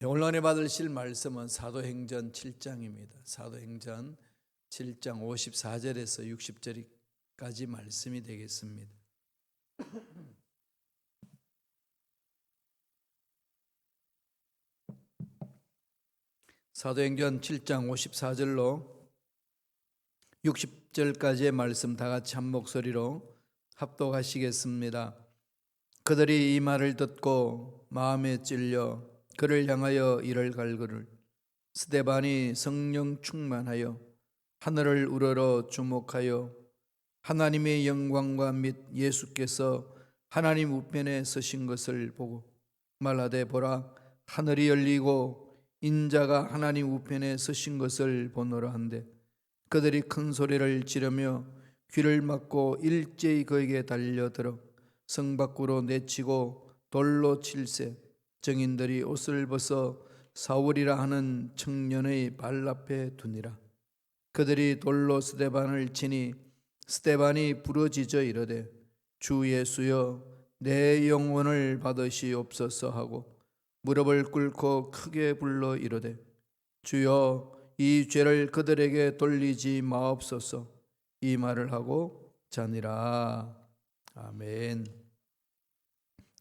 오늘 은혜 받으실 말씀은 사도행전 7장입니다. 사도행전 7장 54절에서 60절까지 말씀이 되겠습니다. 사도행전 7장 54절로 60절까지의 말씀 다 같이 한 목소리로 합독하시겠습니다. 그들이 이 말을 듣고 마음에 찔려 그를 향하여 이를 갈구를 스데반이 성령 충만하여 하늘을 우러러 주목하여 하나님의 영광과 및 예수께서 하나님 우편에 서신 것을 보고 말하되 보라 하늘이 열리고 인자가 하나님 우편에 서신 것을 보노라 한데 그들이 큰 소리를 지르며 귀를 막고 일제히 그에게 달려들어 성 밖으로 내치고 돌로 칠세 정인들이 옷을 벗어 사울이라 하는 청년의 발 앞에 두니라. 그들이 돌로 스데반을 치니 스데반이 부러지져 이르되 주 예수여 내 영혼을 받으시옵소서 하고 무릎을 꿇고 크게 불러 이르되 주여 이 죄를 그들에게 돌리지 마옵소서. 이 말을 하고 자니라. 아멘.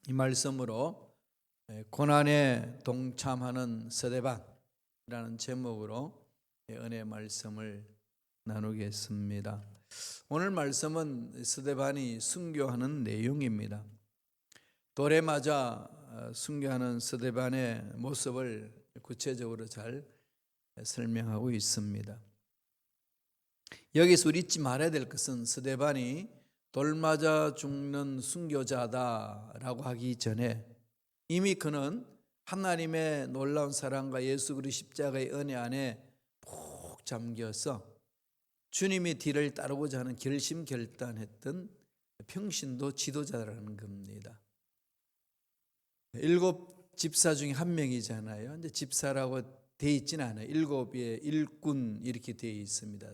이 말씀으로 고난에 동참하는 스데반이라는 제목으로 은혜 말씀을 나누겠습니다. 오늘 말씀은 스데반이 순교하는 내용입니다. 돌에 맞아 순교하는 스데반의 모습을 구체적으로 잘 설명하고 있습니다. 여기서 우리 잊지 말아야 될 것은 스데반이 돌 맞아 죽는 순교자다라고 하기 전에 이미 그는 하나님의 놀라운 사랑과 예수 그리스도 십자가의 은혜 안에 푹 잠겨서 주님의 뒤를 따르고자 하는 결심결단했던 평신도 지도자라는 겁니다. 7 집사 중에 한 명이잖아요. 이제 집사라고 돼 있지는 않아요. 7의 일꾼 이렇게 돼 있습니다.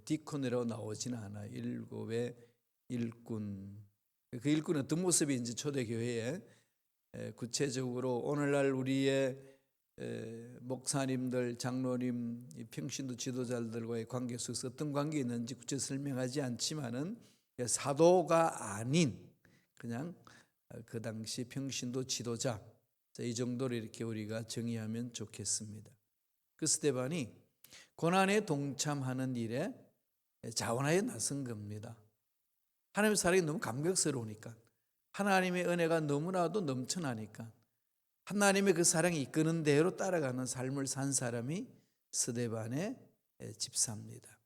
디콘으로 나오지는 않아요. 7의 일꾼. 그 일꾼은 어떤 모습인지 초대교회에 구체적으로 오늘날 우리의 목사님들, 장로님, 평신도 지도자들과의 관계 속에서 어떤 관계 있는지 구체 설명하지 않지만은 사도가 아닌 그냥 그 당시 평신도 지도자, 이 정도로 이렇게 우리가 정의하면 좋겠습니다. 그 스데반이 고난에 동참하는 일에 자원하여 나선 겁니다. 하나님의 사랑이 너무 감격스러우니까, 하나님의 은혜가 너무나도 넘쳐나니까 하나님의 그 사랑이 이끄는 대로 따라가는 삶을 산 사람이 스데반의 집사입니다.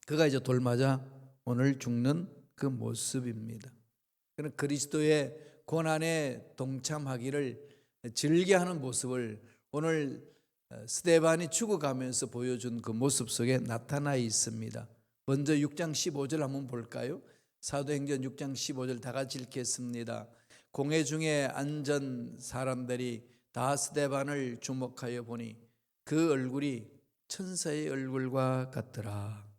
그가 이제 돌 맞아 오늘 죽는 그 모습입니다. 그는 그리스도의 고난에 동참하기를 즐겨하는 모습을 오늘 스데반이 죽어가면서 보여준 그 모습 속에 나타나 있습니다. 먼저 6장 15절 한번 볼까요? 사도행전 6장 15절 다 같이 읽겠습니다. 공회 중에 앉은 사람들이 다 스데반을 주목하여 보니 그 얼굴이 천사의 얼굴과 같더라.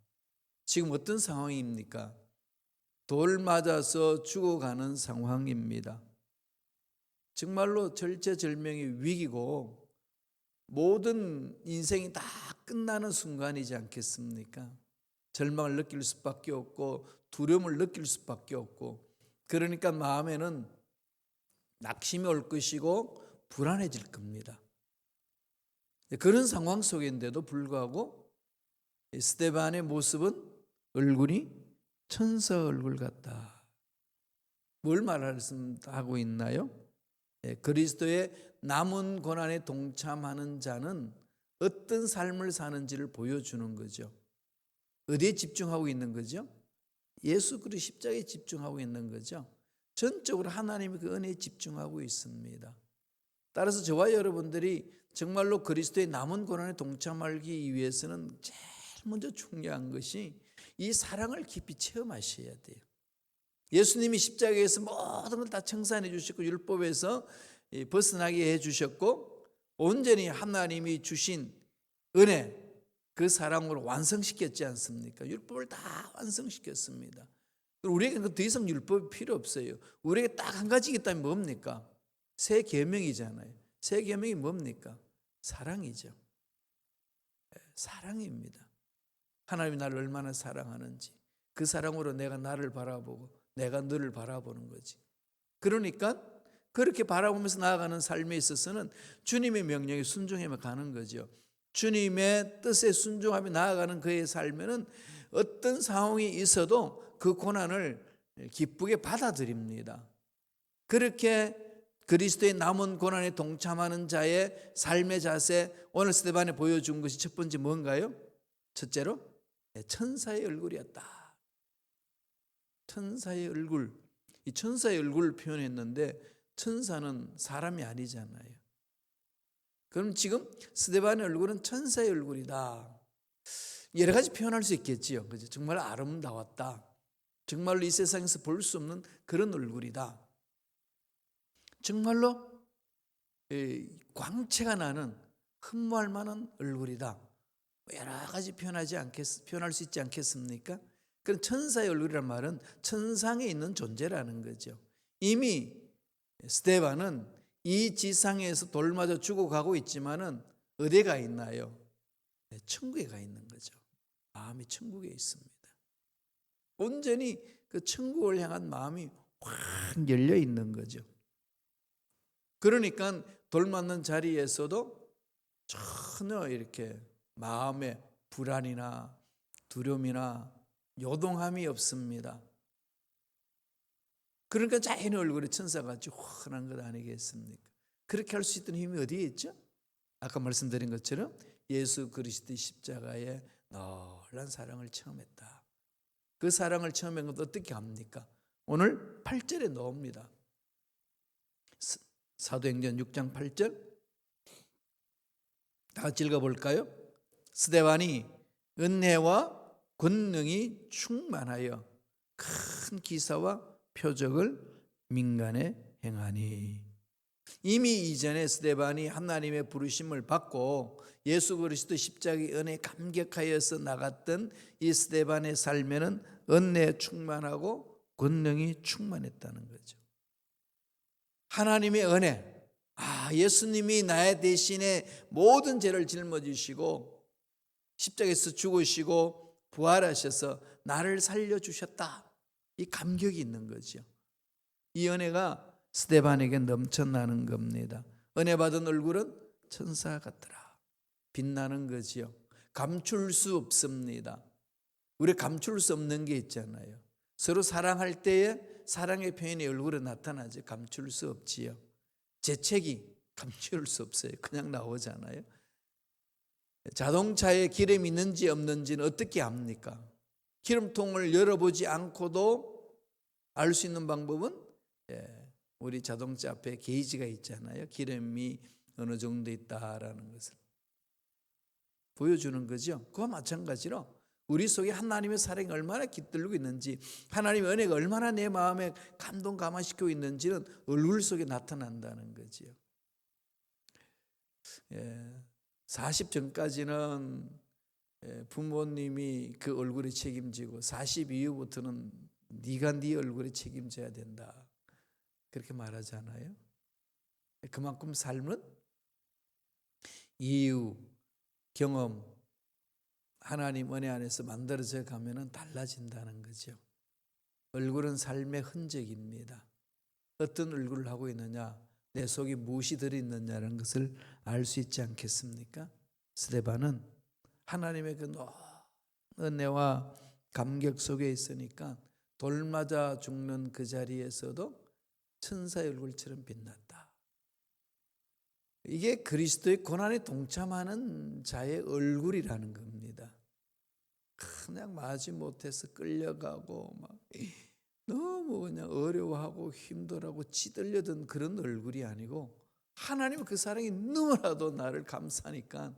지금 어떤 상황입니까? 돌 맞아서 죽어가는 상황입니다. 정말로 절체절명의 위기고 모든 인생이 다 끝나는 순간이지 않겠습니까? 절망을 느낄 수밖에 없고 두려움을 느낄 수밖에 없고, 그러니까 마음에는 낙심이 올 것이고 불안해질 겁니다. 그런 상황 속인데도 불구하고 스데반의 모습은 얼굴이 천사 얼굴 같다. 뭘 말하고 있나요? 그리스도의 남은 고난에 동참하는 자는 어떤 삶을 사는지를 보여주는 거죠. 어디에 집중하고 있는 거죠? 예수 그리스도 십자가에 집중하고 있는 거죠. 전적으로 하나님의 그 은혜에 집중하고 있습니다. 따라서 저와 여러분들이 정말로 그리스도의 남은 고난에 동참하기 위해서는 제일 먼저 중요한 것이 이 사랑을 깊이 체험하셔야 돼요. 예수님이 십자가에서 모든 걸 다 청산해 주셨고 율법에서 벗어나게 해 주셨고 온전히 하나님이 주신 은혜, 그 사랑으로 완성시켰지 않습니까? 율법을 다 완성시켰습니다. 우리에게 더 이상 율법이 필요 없어요. 우리에게 딱 한 가지 있다면 뭡니까? 새 계명이잖아요. 새 계명이 뭡니까? 사랑이죠. 사랑입니다. 하나님이 나를 얼마나 사랑하는지 그 사랑으로 내가 나를 바라보고 내가 너를 바라보는 거지. 그러니까 그렇게 바라보면서 나아가는 삶에 있어서는 주님의 명령에 순종하며 가는 거죠. 주님의 뜻에 순종하며 나아가는 그의 삶에는 어떤 상황이 있어도 그 고난을 기쁘게 받아들입니다. 그렇게 그리스도의 남은 고난에 동참하는 자의 삶의 자세, 오늘 스데반에 보여준 것이 첫 번째 뭔가요? 첫째로 천사의 얼굴이었다. 천사의 얼굴. 이 천사의 얼굴을 표현했는데 천사는 사람이 아니잖아요. 그럼 지금 스데반의 얼굴은 천사의 얼굴이다. 여러 가지 표현할 수 있겠지요. 그죠? 정말 아름다웠다. 정말로 이 세상에서 볼 수 없는 그런 얼굴이다. 정말로 광채가 나는 흠모할 만한 얼굴이다. 여러 가지 표현할 수 있지 않겠습니까? 그런 천사의 얼굴이란 말은 천상에 있는 존재라는 거죠. 이미 스데반은 이 지상에서 돌 맞아 죽어가고 있지만은 어디에 가 있나요? 천국에 가 있는 거죠. 마음이 천국에 있습니다. 온전히 그 천국을 향한 마음이 확 열려 있는 거죠. 그러니까 돌 맞는 자리에서도 전혀 이렇게 마음에 불안이나 두려움이나 요동함이 없습니다. 그러니까 자연의 얼굴에 천사같이 환한 것 아니겠습니까? 그렇게 할 수 있던 힘이 어디에 있죠? 아까 말씀드린 것처럼 예수 그리스도의 십자가에 놀란 사랑을 체험했다. 그 사랑을 체험한 것도 어떻게 합니까? 오늘 8절에 나옵니다. 사도행전 6장 8절 다 같이 읽어볼까요? 스데반이 은혜와 권능이 충만하여 큰 기사와 표적을 민간에 행하니. 이미 이전에 스데반이 하나님의 부르심을 받고 예수 그리스도 십자가의 은혜에 감격하여서 나갔던 이 스데반의 삶에는 은혜에 충만하고 권능이 충만했다는 거죠. 하나님의 은혜, 예수님이 나의 대신에 모든 죄를 짊어지시고 십자가에서 죽으시고 부활하셔서 나를 살려주셨다. 이 감격이 있는 거죠. 이 은혜가 스데반에게 넘쳐나는 겁니다. 은혜 받은 얼굴은 천사 같더라. 빛나는 거지요. 감출 수 없습니다. 우리 감출 수 없는 게 있잖아요. 서로 사랑할 때에 사랑의 표현이 얼굴에 나타나죠. 감출 수 없지요. 재채기 감출 수 없어요. 그냥 나오잖아요. 자동차에 기름이 있는지 없는지는 어떻게 압니까? 기름통을 열어보지 않고도 알 수 있는 방법은 우리 자동차 앞에 게이지가 있잖아요. 기름이 어느 정도 있다라는 것을 보여주는 거죠. 그와 마찬가지로 우리 속에 하나님의 사랑이 얼마나 깃들고 있는지, 하나님의 은혜가 얼마나 내 마음에 감동 감화시키고 있는지는 얼굴 속에 나타난다는 거지요. 40 전까지는 부모님이 그 얼굴에 책임지고 40 이후부터는 네가 네 얼굴에 책임져야 된다. 그렇게 말하잖아요. 그만큼 삶은 이유, 경험, 하나님 은혜 안에서 만들어져 가면은 달라진다는 거죠. 얼굴은 삶의 흔적입니다. 어떤 얼굴을 하고 있느냐, 내 속에 무엇이 들어있느냐는 것을 알 수 있지 않겠습니까? 스데반은 하나님의 그 은혜와 감격 속에 있으니까 돌 맞아 죽는 그 자리에서도 천사의 얼굴처럼 빛났다. 이게 그리스도의 고난에 동참하는 자의 얼굴이라는 겁니다. 그냥 마지 못해서 끌려가고 막 너무 그냥 어려워하고 힘들어하고 찌들려던 그런 얼굴이 아니고, 하나님은 그 사랑이 너무나도 나를 감싸니까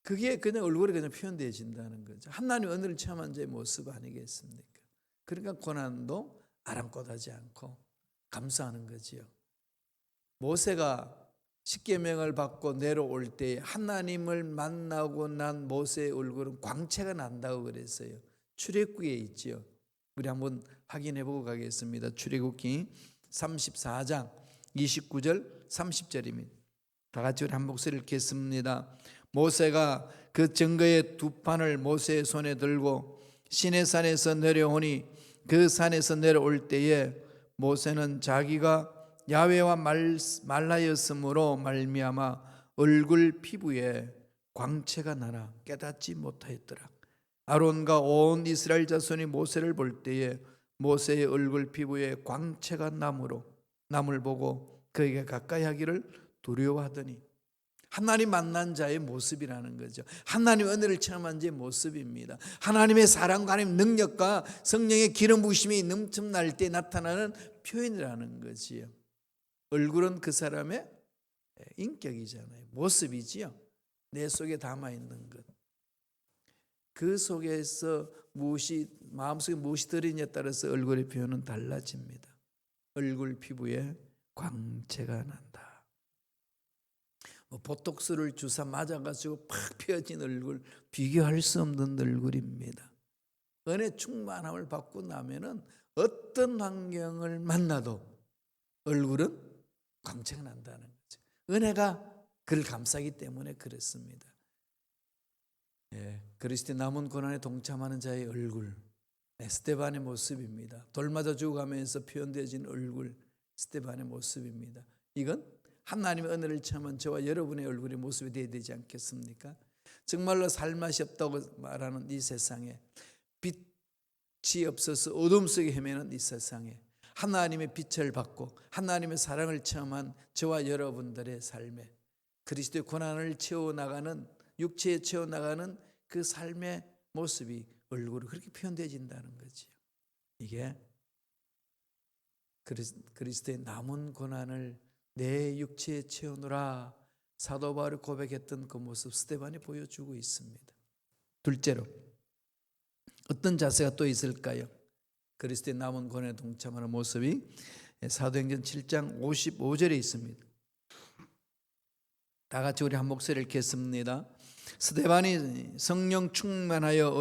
그게 그냥 얼굴에 그냥 표현되어진다는 거죠. 하나님 은혜를 체험한 자의 모습 아니겠습니까? 그러니까 고난도 아랑곳하지 않고 감사하는 거지요. 모세가 십계명을 받고 내려올 때 하나님을 만나고 난 모세의 얼굴은 광채가 난다고 그랬어요. 출애굽기에 있지요. 우리 한번 확인해 보고 가겠습니다. 출애굽기 34장 29절 30절입니다. 다 같이 우리 한 목소리를 읽겠습니다. 모세가 그 증거의 두 판을 모세의 손에 들고 시내산에서 내려오니 그 산에서 내려올 때에 모세는 자기가 야훼와 말라였으므로 말미암아 얼굴 피부에 광채가 나나 깨닫지 못하였더라. 아론과 온 이스라엘 자손이 모세를 볼 때에 모세의 얼굴 피부에 광채가 남을 보고 그에게 가까이 하기를 두려워하더니, 하나님 만난 자의 모습이라는 거죠. 하나님 은혜를 체험한 자의 모습입니다. 하나님의 사랑과 하나님의 능력과 성령의 기름 부으심이 넘쳐날 때 나타나는 표현이라는 거지요. 얼굴은 그 사람의 인격이잖아요. 모습이지요. 내 속에 담아있는 것. 그 속에서 마음속에 무엇이 들어있냐에 따라서 얼굴의 표현은 달라집니다. 얼굴 피부에 광채가 난다. 보톡스를 주사 맞아가지고 팍 펴진 얼굴, 비교할 수 없는 얼굴입니다. 은혜 충만함을 받고 나면은 어떤 환경을 만나도 얼굴은 광채가 난다는 거죠. 은혜가 그를 감싸기 때문에 그렇습니다. 그리스도의 남은 고난에 동참하는 자의 얼굴, 스데반의 모습입니다. 돌 맞아 죽어가면서 표현되어진 얼굴, 스데반의 모습입니다. 이건 하나님의 은혜를 체험한 저와 여러분의 얼굴의 모습이 되어야 되지 않겠습니까? 정말로 살맛이 없다고 말하는 이 세상에, 빛이 없어서 어둠 속에 헤매는 이 세상에 하나님의 빛을 받고 하나님의 사랑을 체험한 저와 여러분들의 삶에 그리스도의 고난을 채워나가는, 육체에 채워나가는 그 삶의 모습이 얼굴로 그렇게 표현되어진다는 거지요. 이게 그리스도의 남은 고난을 내 육체에 채우느라 사도 바울이 고백했던 그 모습 스데반이 보여주고 있습니다. 둘째로 어떤 자세가 또 있을까요? 그리스도의 남은 고난에 동참하는 모습이 사도행전 7장 55절에 있습니다. 다 같이 우리 한 목소리를 읽겠습니다. 스데반이 성령 충만하여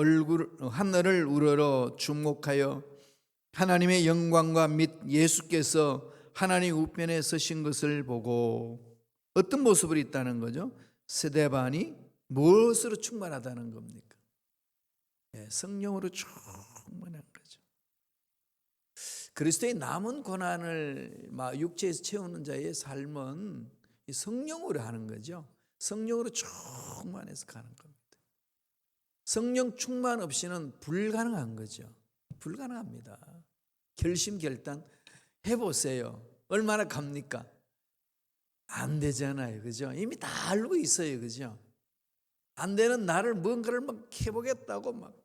하늘을 우러러 주목하여 하나님의 영광과 및 예수께서 하나님 우편에 서신 것을 보고, 어떤 모습을 있다는 거죠? 스데반이 무엇으로 충만하다는 겁니까? 성령으로 충만한 거죠. 그리스도의 남은 고난을 육체에서 채우는 자의 삶은 성령으로 하는 거죠. 성령으로 충만해서 가는 겁니다. 성령 충만 없이는 불가능한 거죠. 불가능합니다. 결심결단 해보세요. 얼마나 갑니까? 안 되잖아요. 그죠? 이미 다 알고 있어요. 그죠? 안 되는 나를 뭔가를 막 해보겠다고 막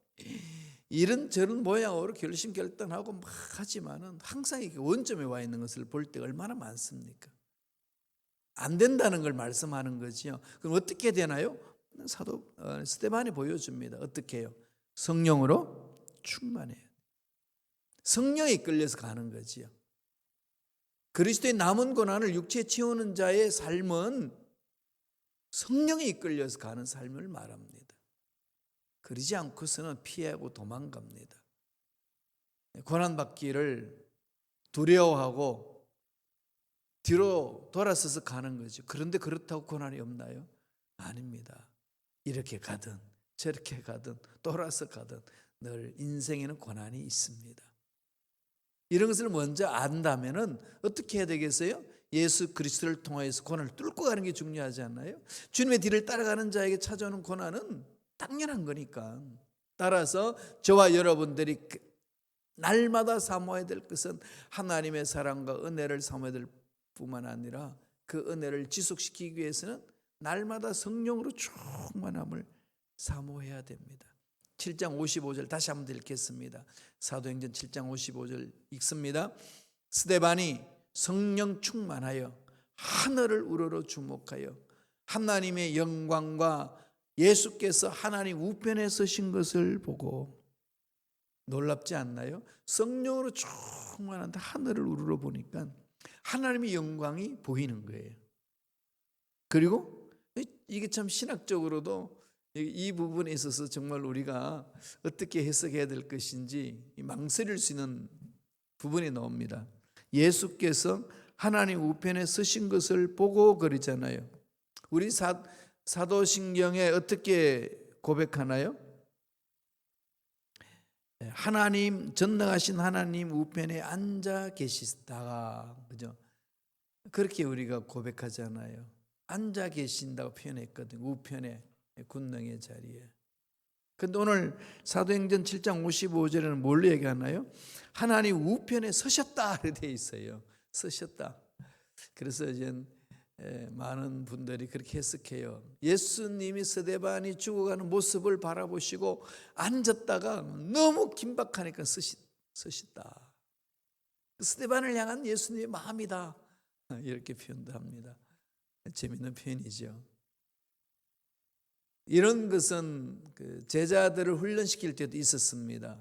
이런저런 모양으로 결심결단하고 막 하지만은 항상 이렇게 원점에 와 있는 것을 볼 때가 얼마나 많습니까? 안 된다는 걸 말씀하는 거지요. 그럼 어떻게 되나요? 사도 스데반이 보여줍니다. 어떻게 해요? 성령으로 충만해요. 성령에 이끌려서 가는 거지요. 그리스도의 남은 고난을 육체에 채우는 자의 삶은 성령에 이끌려서 가는 삶을 말합니다. 그러지 않고서는 피하고 도망갑니다. 고난받기를 두려워하고 뒤로 돌아서서 가는 거죠. 그런데 그렇다고 고난이 없나요? 아닙니다. 이렇게 가든 저렇게 가든 돌아서 가든 늘 인생에는 고난이 있습니다. 이런 것을 먼저 안다면은 어떻게 해야 되겠어요? 예수 그리스도를 통하여서 고난을 뚫고 가는 게 중요하지 않나요? 주님의 뒤를 따라가는 자에게 찾아오는 고난은 당연한 거니까. 따라서 저와 여러분들이 날마다 사모해야 될 것은 하나님의 사랑과 은혜를 사모해야 될 뿐만 아니라 그 은혜를 지속시키기 위해서는 날마다 성령으로 충만함을 사모해야 됩니다. 7장 55절 다시 한번 읽겠습니다. 사도행전 7장 55절 읽습니다. 스데반이 성령 충만하여 하늘을 우러러 주목하여 하나님의 영광과 예수께서 하나님 우편에 서신 것을 보고, 놀랍지 않나요? 성령으로 충만한데 하늘을 우러러 보니까 하나님의 영광이 보이는 거예요. 그리고 이게 참 신학적으로도 이 부분에 있어서 정말 우리가 어떻게 해석해야 될 것인지 망설일 수 있는 부분이 나옵니다. 예수께서 하나님 우편에 서신 것을 보고 그러잖아요. 우리 사도신경에 어떻게 고백하나요? 하나님, 전능하신 하나님 우편에 앉아 계시다가, 그죠? 그렇게 우리가 고백하잖아요. 앉아 계신다고 표현했거든요. 우편에, 군능의 자리에. 근데 오늘 사도행전 7장 55절에는 뭘로 얘기하나요? 하나님 우편에 서셨다 이렇게 되어 있어요. 서셨다. 그래서 이제 많은 분들이 그렇게 해석해요. 예수님이 스데반이 죽어가는 모습을 바라보시고 앉았다가 너무 긴박하니까 서셨다. 스데반을 향한 예수님의 마음이다. 이렇게 표현도 합니다. 재미있는 표현이죠. 이런 것은 제자들을 훈련시킬 때도 있었습니다.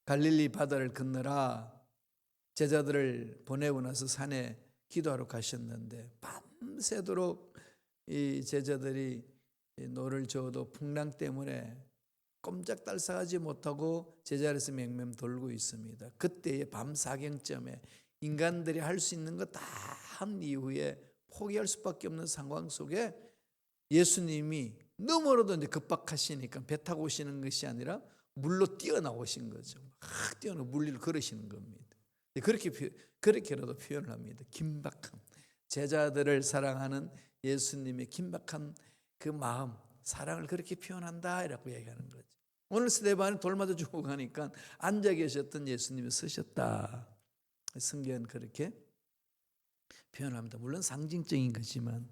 갈릴리 바다를 건너라 제자들을 보내고 나서 산에 기도하러 가셨는데 밤새도록 이 제자들이 노를 저어도 풍랑 때문에 꼼짝달싹하지 못하고 제자리에서 맹맹 돌고 있습니다. 그때의 밤 사경쯤에 인간들이 할 수 있는 거 다 한 이후에 포기할 수밖에 없는 상황 속에 예수님이 너무나도 이제 급박하시니까 배 타고 오시는 것이 아니라 물로 뛰어나오신 거죠. 막 뛰어나 물 위를 걸으시는 겁니다. 그렇게라도 표현을 합니다. 긴박함. 제자들을 사랑하는 예수님의 긴박한 그 마음, 사랑을 그렇게 표현한다라고 얘기하는 거죠. 오늘 스데반이 돌 맞아 죽고 가니까 앉아 계셨던 예수님이 서셨다. 성경은 그렇게 표현합니다. 물론 상징적인 거지만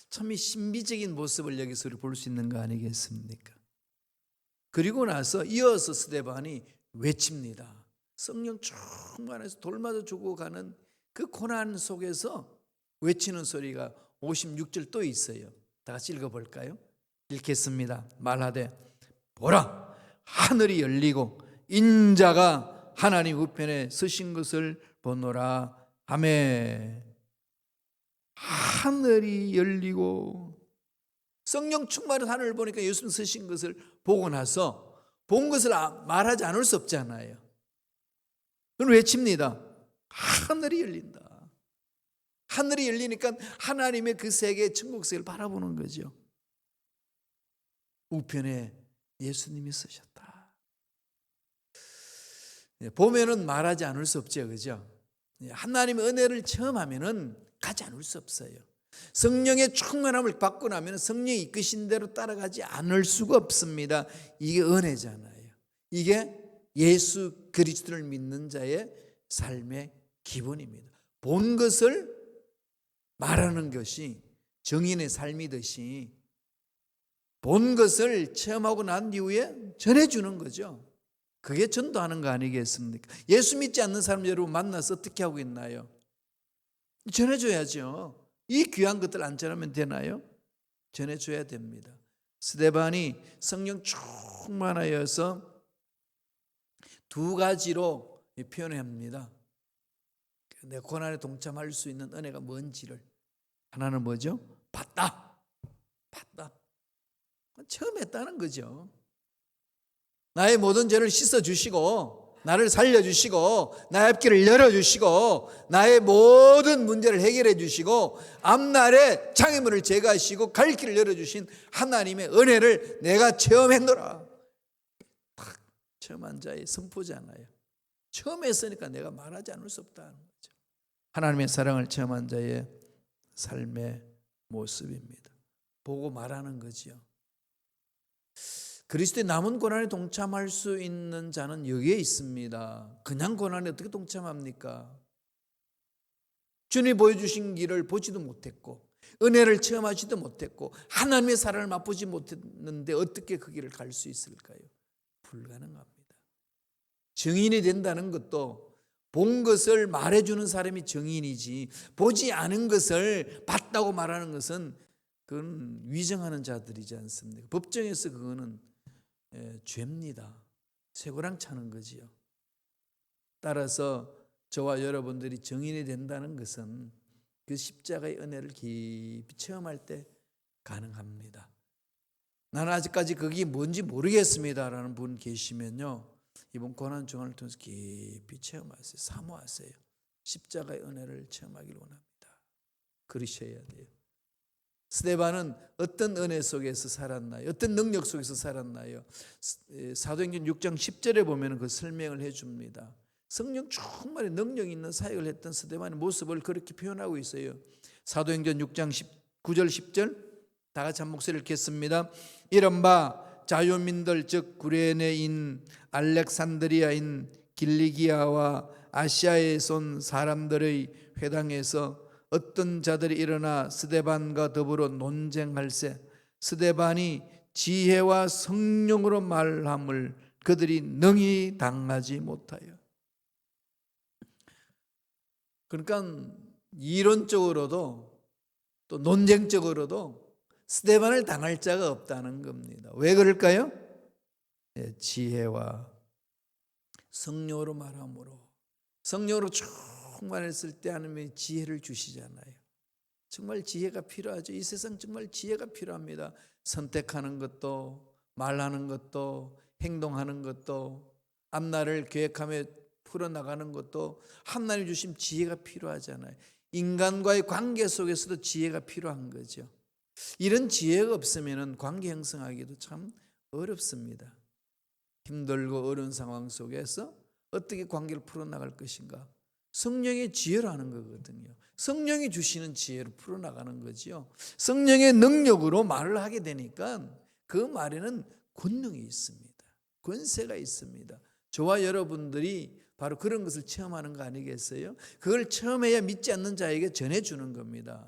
참 신비적인 모습을 여기서 볼 수 있는 거 아니겠습니까? 그리고 나서 이어서 스데반이 외칩니다. 성령 충만해서 돌 맞아 죽어가는 그 고난 속에서 외치는 소리가 56절 또 있어요. 다 같이 읽어볼까요? 읽겠습니다. 말하되 보라 하늘이 열리고 인자가 하나님 우편에 서신 것을 보노라 하매. 하늘이 열리고 성령 충만한 하늘을 보니까 예수님 서신 것을 보고 나서 본 것을 말하지 않을 수 없잖아요. 그건 외칩니다. 하늘이 열린다. 하늘이 열리니까 하나님의 그 세계 천국 세계를 바라보는 거죠. 우편에 예수님이 서셨다. 보면은 말하지 않을 수 없죠, 그죠? 하나님의 은혜를 체험하면은 가지 않을 수 없어요. 성령의 충만함을 받고 나면 성령이 이끄신 대로 따라가지 않을 수가 없습니다. 이게 은혜잖아요. 이게 예수 그리스도를 믿는 자의 삶의 기본입니다. 본 것을 말하는 것이 정인의 삶이듯이 본 것을 체험하고 난 이후에 전해주는 거죠. 그게 전도하는 거 아니겠습니까? 예수 믿지 않는 사람 여러분 만나서 어떻게 하고 있나요? 전해줘야죠. 이 귀한 것들 안 전하면 되나요? 전해줘야 됩니다. 스데반이 성령 충만하여서 두 가지로 표현합니다. 내 고난에 동참할 수 있는 은혜가 뭔지를. 하나는 뭐죠? 봤다. 처음 했다는 거죠. 나의 모든 죄를 씻어주시고 나를 살려주시고 나의 앞길을 열어주시고 나의 모든 문제를 해결해 주시고 앞날에 장애물을 제거하시고 갈 길을 열어주신 하나님의 은혜를 내가 체험했노라. 딱 체험한 자의 선포잖아요. 처음 했으니까 내가 말하지 않을 수 없다는 거죠. 하나님의 사랑을 체험한 자의 삶의 모습입니다. 보고 말하는 거죠. 그리스도의 남은 고난에 동참할 수 있는 자는 여기에 있습니다. 그냥 고난에 어떻게 동참합니까? 주님이 보여주신 길을 보지도 못했고 은혜를 체험하지도 못했고 하나님의 사랑을 맛보지 못했는데 어떻게 그 길을 갈 수 있을까요? 불가능합니다. 증인이 된다는 것도 본 것을 말해주는 사람이 증인이지 보지 않은 것을 봤다고 말하는 것은 그건 위정하는 자들이지 않습니까? 법정에서 그거는 죄입니다. 쇠고랑 차는 거지요. 따라서 저와 여러분들이 증인이 된다는 것은 그 십자가의 은혜를 깊이 체험할 때 가능합니다. 나는 아직까지 그게 뭔지 모르겠습니다라는 분 계시면요, 이번 고난 중환을 통해서 깊이 체험하세요. 사모하세요. 십자가의 은혜를 체험하기를 원합니다. 그러셔야 돼요. 스데반은 어떤 은혜 속에서 살았나요? 어떤 능력 속에서 살았나요? 사도행전 6장 10절에 보면 그 설명을 해줍니다. 성령 충만히 능력 있는 사역을 했던 스데반의 모습을 그렇게 표현하고 있어요. 사도행전 6장 9절 10절 다 같이 한 목소리를 읽겠습니다. 이른바 자유민들 즉 구레네인 알렉산드리아인 길리기아와 아시아에서 온 사람들의 회당에서 어떤 자들이 일어나 스데반과 더불어 논쟁할세 스데반이 지혜와 성령으로 말함을 그들이 능히 당하지 못하여. 그러니까 이론적으로도 또 논쟁적으로도 스데반을 당할 자가 없다는 겁니다. 왜 그럴까요? 지혜와 성령으로 말함으로. 성령으로 충만했을 때 하나님이 지혜를 주시잖아요. 정말 지혜가 필요하죠. 이 세상 정말 지혜가 필요합니다. 선택하는 것도, 말하는 것도, 행동하는 것도, 앞날을 계획하며 풀어나가는 것도 하나님 주신 지혜가 필요하잖아요. 인간과의 관계 속에서도 지혜가 필요한 거죠. 이런 지혜가 없으면 관계 형성하기도 참 어렵습니다. 힘들고 어려운 상황 속에서 어떻게 관계를 풀어나갈 것인가? 성령의 지혜로 하는 거거든요. 성령이 주시는 지혜로 풀어나가는 거죠. 성령의 능력으로 말을 하게 되니까 그 말에는 권능이 있습니다. 권세가 있습니다. 저와 여러분들이 바로 그런 것을 체험하는 거 아니겠어요? 그걸 체험해야 믿지 않는 자에게 전해주는 겁니다.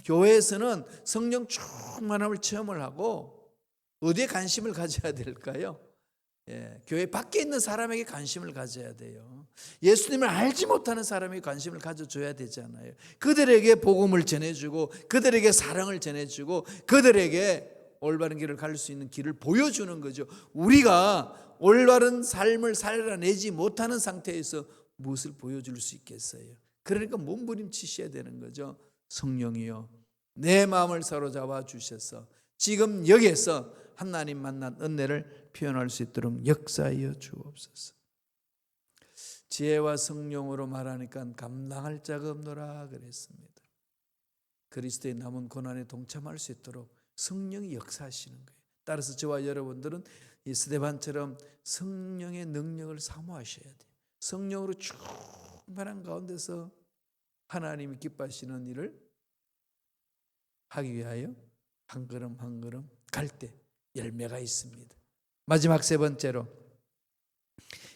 교회에서는 성령 충만함을 체험을 하고 어디에 관심을 가져야 될까요? 교회 밖에 있는 사람에게 관심을 가져야 돼요. 예수님을 알지 못하는 사람에게 관심을 가져줘야 되잖아요. 그들에게 복음을 전해주고 그들에게 사랑을 전해주고 그들에게 올바른 길을 갈 수 있는 길을 보여주는 거죠. 우리가 올바른 삶을 살아내지 못하는 상태에서 무엇을 보여줄 수 있겠어요? 그러니까 몸부림치셔야 되는 거죠. 성령이여 내 마음을 사로잡아 주셔서 지금 여기에서 하나님 만난 은혜를 표현할 수 있도록 역사하여 주옵소서. 지혜와 성령으로 말하니까 감당할 자가 없노라 그랬습니다. 그리스도의 남은 고난에 동참할 수 있도록 성령이 역사하시는 거예요. 따라서 저와 여러분들은 이 스데반처럼 성령의 능력을 사모하셔야 돼요. 성령으로 충만한 가운데서 하나님이 기뻐하시는 일을 하기 위하여 한 걸음 한 걸음 갈 때 열매가 있습니다. 마지막 세 번째로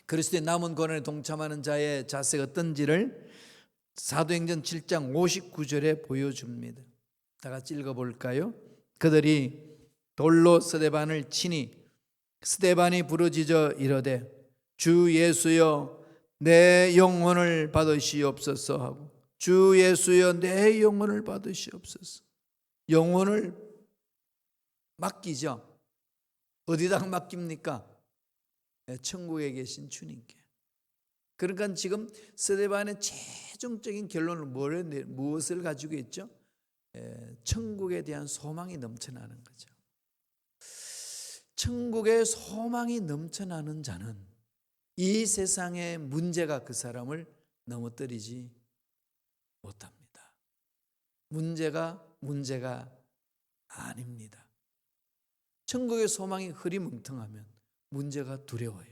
그리스도의 남은 고난에 동참하는 자의 자세가 어떤지를 사도행전 7장 59절에 보여줍니다. 다 같이 읽어볼까요? 그들이 돌로 스데반을 치니 스데반이 부르짖어 이르되 주 예수여 내 영혼을 받으시옵소서 하고 주 예수여 내 영혼을 받으시옵소서. 영혼을 맡기죠. 어디다 맡깁니까? 천국에 계신 주님께. 그러니까 지금 스데반의 최종적인 결론은 무엇을 가지고 있죠? 천국에 대한 소망이 넘쳐나는 거죠. 천국에 소망이 넘쳐나는 자는 이 세상의 문제가 그 사람을 넘어뜨리지 못합니다. 문제가 아닙니다. 천국의 소망이 흐리멍텅하면 문제가 두려워요.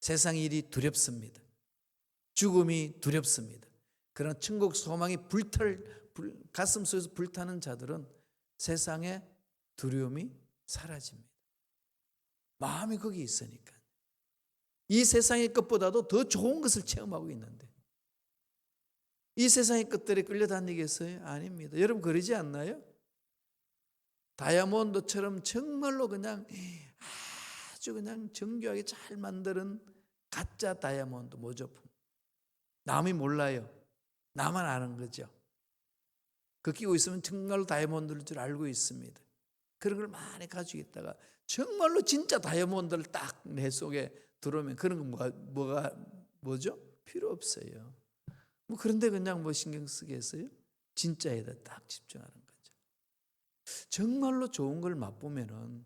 세상 일이 두렵습니다. 죽음이 두렵습니다. 그러나 천국 소망이 가슴 속에서 불타는 자들은 세상의 두려움이 사라집니다. 마음이 거기 있으니까. 이 세상의 것보다도 더 좋은 것을 체험하고 있는데 이 세상의 것들에 끌려다니겠어요? 아닙니다. 여러분 그러지 않나요? 다이아몬드처럼 정말로 그냥 아주 그냥 정교하게 잘 만드는 가짜 다이아몬드 모조품. 남이 몰라요. 나만 아는 거죠. 그 끼고 있으면 정말로 다이아몬드일 줄 알고 있습니다. 그런 걸 많이 가지고 있다가 정말로 진짜 다이아몬드를 딱 내 속에 들어오면 그런 거 뭐죠? 필요 없어요. 뭐 그런데 그냥 뭐 신경 쓰겠어요? 진짜에다 딱 집중하는 거죠. 정말로 좋은 걸 맛보면은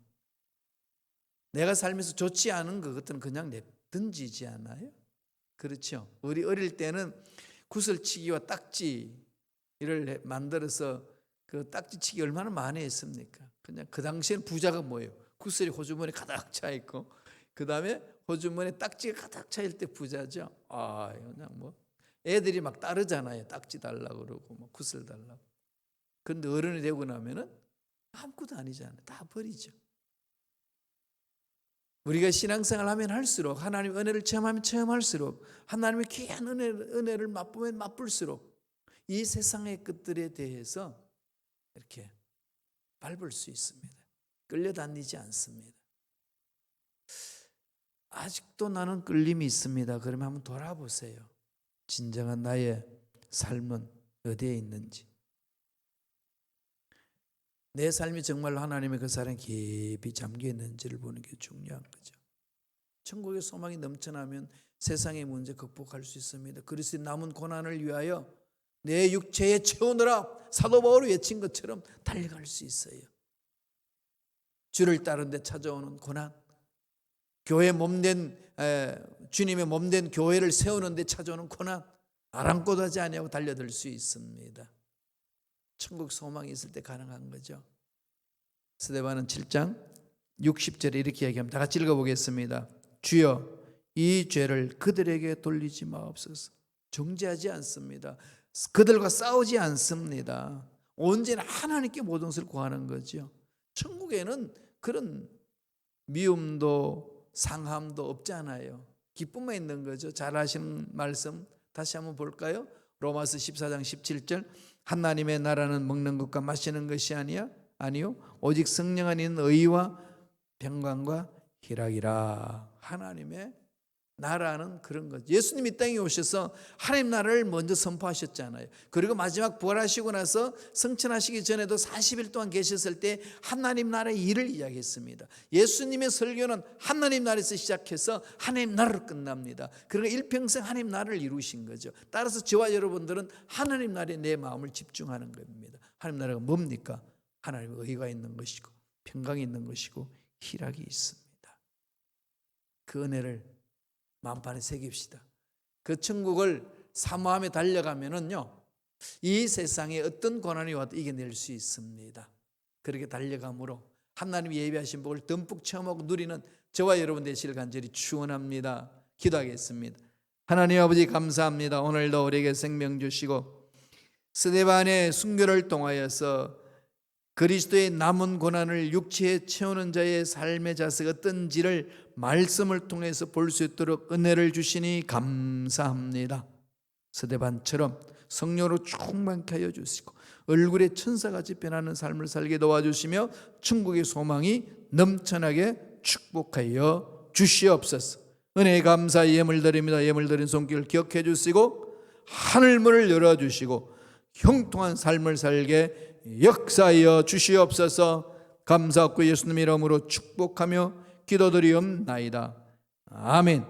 내가 살면서 좋지 않은 것들은 그냥 던지지 않아요? 그렇죠. 우리 어릴 때는 구슬치기와 딱지를 만들어서 그 딱지치기 얼마나 많이 했습니까? 그냥 그 당시에는 부자가 뭐예요? 구슬이 호주머니 가득 차 있고, 그 다음에 호주머니 딱지가 가득 차일 때 부자죠. 아, 그냥 뭐 애들이 막 따르잖아요. 딱지 달라고 그러고 뭐 구슬 달라고. 근데 어른이 되고 나면은 아무것도 아니잖아요. 다 버리죠. 우리가 신앙생활 하면 할수록, 하나님 은혜를 체험하면 체험할수록, 하나님의 귀한 은혜를 맛보면 맛볼수록 이 세상의 것들에 대해서 이렇게 밟을 수 있습니다. 끌려다니지 않습니다. 아직도 나는 끌림이 있습니다. 그러면 한번 돌아보세요. 진정한 나의 삶은 어디에 있는지. 내 삶이 정말 하나님의 그 사랑에 깊이 잠겨 있는지를 보는 게 중요한 거죠. 천국의 소망이 넘쳐나면 세상의 문제 극복할 수 있습니다. 그리스도의 남은 고난을 위하여 내 육체에 채우느라 사도 바울이 외친 것처럼 달려갈 수 있어요. 주를 따르는데 찾아오는 고난, 교회 몸된 주님의 몸된 교회를 세우는데 찾아오는 고난, 아랑곳 하지 아니하고 달려들 수 있습니다. 천국 소망이 있을 때 가능한 거죠. 스데반은 7장 60절에 이렇게 얘기합니다. 다 같이 읽어보겠습니다. 주여 이 죄를 그들에게 돌리지 마옵소서. 정죄하지 않습니다. 그들과 싸우지 않습니다. 언제나 하나님께 모든 것을 구하는 거죠. 천국에는 그런 미움도 상함도 없잖아요. 기쁨만 있는 거죠. 잘 아시는 말씀 다시 한번 볼까요? 로마서 14장 17절 하나님의 나라는 먹는 것과 마시는 것이 아니요 오직 성령 안에 있는 의와 평강과 희락이라. 하나님의 나라는 그런 거죠. 예수님이 땅에 오셔서 하나님 나라를 먼저 선포하셨잖아요. 그리고 마지막 부활하시고 나서 성천하시기 전에도 40일 동안 계셨을 때 하나님 나라의 일을 이야기했습니다. 예수님의 설교는 하나님 나라에서 시작해서 하나님 나라로 끝납니다. 그러니까 일평생 하나님 나라를 이루신 거죠. 따라서 저와 여러분들은 하나님 나라에 내 마음을 집중하는 겁니다. 하나님 나라가 뭡니까? 하나님의 의가 있는 것이고 평강이 있는 것이고 희락이 있습니다. 그 은혜를 마음판에 새깁시다. 그 천국을 사모하며 달려가면은요, 이 세상에 어떤 고난이 와도 이겨낼 수 있습니다. 그렇게 달려감으로 하나님이 예비하신 복을 듬뿍 체험하고 누리는 저와 여러분 되시길 간절히 축원합니다. 기도하겠습니다. 하나님 아버지 감사합니다. 오늘도 우리에게 생명 주시고 스데반의 순교를 통하여서 그리스도의 남은 고난을 육체에 채우는 자의 삶의 자세가 어떤지를 말씀을 통해서 볼 수 있도록 은혜를 주시니 감사합니다. 스데반처럼 성령으로 충만케 하여 주시고 얼굴에 천사같이 변하는 삶을 살게 도와주시며 천국의 소망이 넘쳐나게 축복하여 주시옵소서. 은혜에 감사 예물 드립니다. 예물 드린 손길을 기억해 주시고 하늘문을 열어주시고 형통한 삶을 살게 역사하여 주시옵소서. 감사하고 예수님 이름으로 축복하며 기도드리옵나이다. 아멘.